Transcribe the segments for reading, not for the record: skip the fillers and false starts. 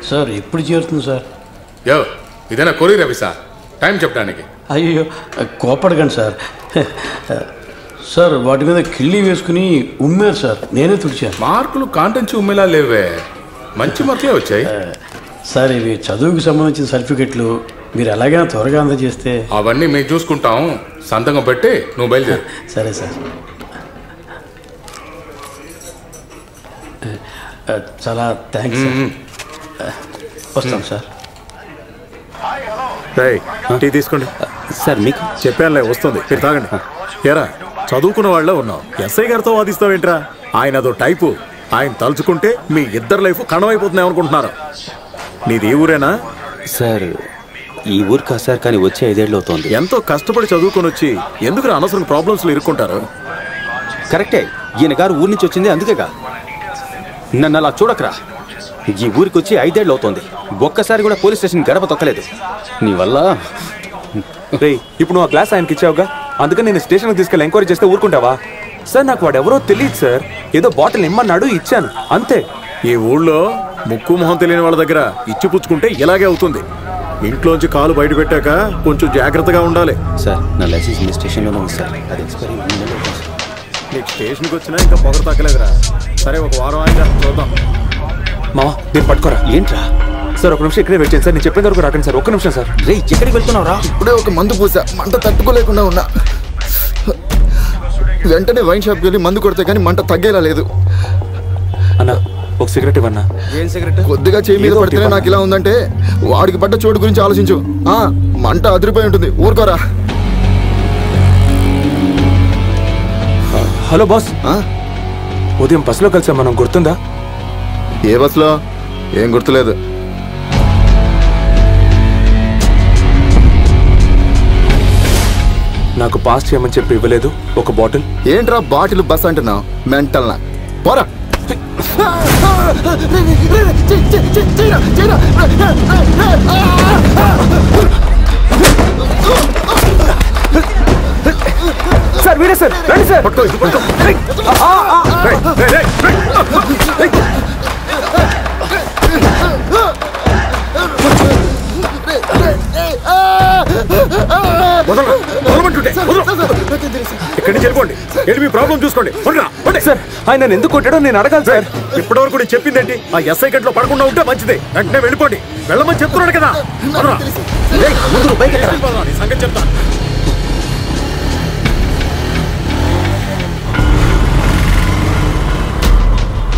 Sir ఎప్పుడు చేరుతుంది sir? యో ఇదేనా కొరియర్ ఆఫీసా? టైం చెప్పడానికి. అయ్యో కోపడకండి సార్. సార్ వాటి మీద కిళ్ళి వేసుకుని ఉమ్మారు సార్, నేనే తుడిచాను. మార్కులు కాంటెంచి ఉమ్మేలా లేవే, మంచి మార్కులే వచ్చాయి. సార్ ఇవి చదువుకు సంబంధించిన సర్టిఫికెట్లు, మీరు ఎలాగైనా త్వరగా అందజేస్తే. అవన్నీ మేము చూసుకుంటాం, సంతకం పెట్టి నువ్వు బయలుదేరు. సరే సార్. చాలా థ్యాంక్స్ సార్. వస్తాం సార్. టీ తీసుకోండి సార్. మీకు చెప్పానులే, వస్తుంది, మీరు తాగండి. ఎరా చదువుకున్న వాళ్ళే ఉన్నావు, ఎస్ఐ గారితో వాదిస్తావేంట్రా? ఆయన అదో టైపు, ఆయన తలుచుకుంటే మీ ఇద్దరు లైఫ్ కణమైపోతున్నాయి అనుకుంటున్నారు. నీది ఈ ఊరేనా? సార్ ఈ ఊరు కాదు సార్, కానీ వచ్చే 5 ఏళ్ళు అవుతుంది. ఎంతో కష్టపడి చదువుకొని వచ్చి ఎందుకు అనవసరం ప్రాబ్లమ్స్లో ఇరుక్కుంటారు? కరెక్టే, ఈయన గారు ఊరి నుంచి వచ్చింది అందుకేగా. నన్ను అలా చూడకరా, ఈ ఊరికి వచ్చి 5 ఏళ్ళు అవుతుంది, ఒక్కసారి కూడా పోలీస్ స్టేషన్ గడప తొక్కలేదు. నీ వల్ల. రేయ్, ఇప్పుడు నువ్వు ఆ గ్లాస్ ఆయనకి ఇచ్చావుగా, అందుకని నేను స్టేషన్కి తీసుకెళ్ళి ఎంక్వైరీ చేస్తే ఊరుకుంటావా? సార్ నాకు వాడు ఎవరో తెలియదు సార్, ఏదో బాటిల్ ఇమ్మన్నాడు, ఇచ్చాను అంతే. ఈ ఊళ్ళో ముక్కు మొహం తెలియని వాళ్ళ దగ్గర ఇచ్చి పుచ్చుకుంటే ఇలాగే అవుతుంది. ఇంట్లోంచి కాలు బయట పెట్టాక కొంచెం జాగ్రత్తగా ఉండాలి. సార్ నా లైసెన్స్ మీ స్టేషన్లోనే ఉంది సార్, అది ఎక్స్పైరీ. నీకు స్టేషన్కి వచ్చినా ఇంకా పొగరు తగ్గలేదురా. సరే, ఒక వారం ఆయన చూద్దాం. మావా నేను పట్టుకోరా. ఏంట్రా సార్, ఒక నిమిషం ఇక్కడే వెయిట్ చేయండి సార్, నేను చెప్పేంత వరకు రాకండి సార్, ఒక్క నిమిషం సార్. రే ఎక్కడికి వెళ్తున్నావు రా? ఇప్పుడే ఒక మందు పూసా, మంట తట్టుకోలేకుండా ఉన్నా. వెంటనే వైన్ షాప్కి వెళ్ళి మందు కొడితే కానీ మంట తగ్గేలా లేదు. అన్నా ఒక సిగరెట్ ఇవ్వన్నా. ఏం సిగరెట్? కొద్దిగా చేయి మీద పడితేనే నాకు ఇలా ఉందంటే వాడికి పడ్డ చోటు గురించి ఆలోచించు. మంట అదిరిపోయి ఉంటుంది, ఊరుకోరా. హలో బాస్, ఉదయం బస్సులో కలిసాం మనం, గుర్తుందా? ఏ బస్సులో? ఏం గుర్తులేదు. నాకు పాస్ చేయమని చెప్పి ఇవ్వలేదు ఒక బాటిల్. ఏంట్రా బాటిల్ బస్ అంటున్నావు? మెంటల్నా, పోరా. సార్ వీడే సార్, రండి సార్. ఇక్కడి నుంచి వెళ్ళిపోండి, వెళ్ళి మీ ప్రాబ్లం చూసుకోండి. సార్ ఆయన నన్ను ఎందుకు కొట్టాడో నేను అడగాలి సార్. ఇప్పటివరకు నేను చెప్పిందేంటి? ఆ ఎస్ఐ గట్లో పడకుండా ఉంటే మంచిదే. వెంటనే వెళ్ళిపోండి, వెళ్ళమని చెప్తున్నాడు కదా. సంగతి చెప్తా.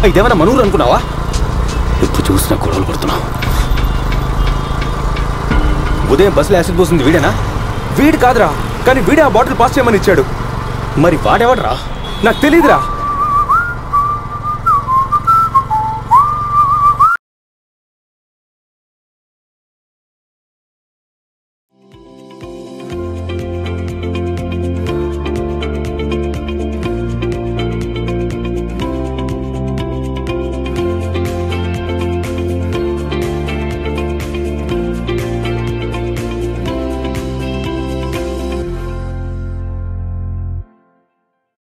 ఇదేమన్నా మనూరు అనుకున్నావా? ఎప్పుడు చూసినా గొడవలు పడుతున్నావు. ఉదయం బస్సులో యాసిడ్ పోసింది వీడేనా? వీడు కాదురా, కానీ వీడే ఆ బాటిల్ పాస్ చేయమని ఇచ్చాడు. మరి వాడెవడరా? నాకు తెలియదురా.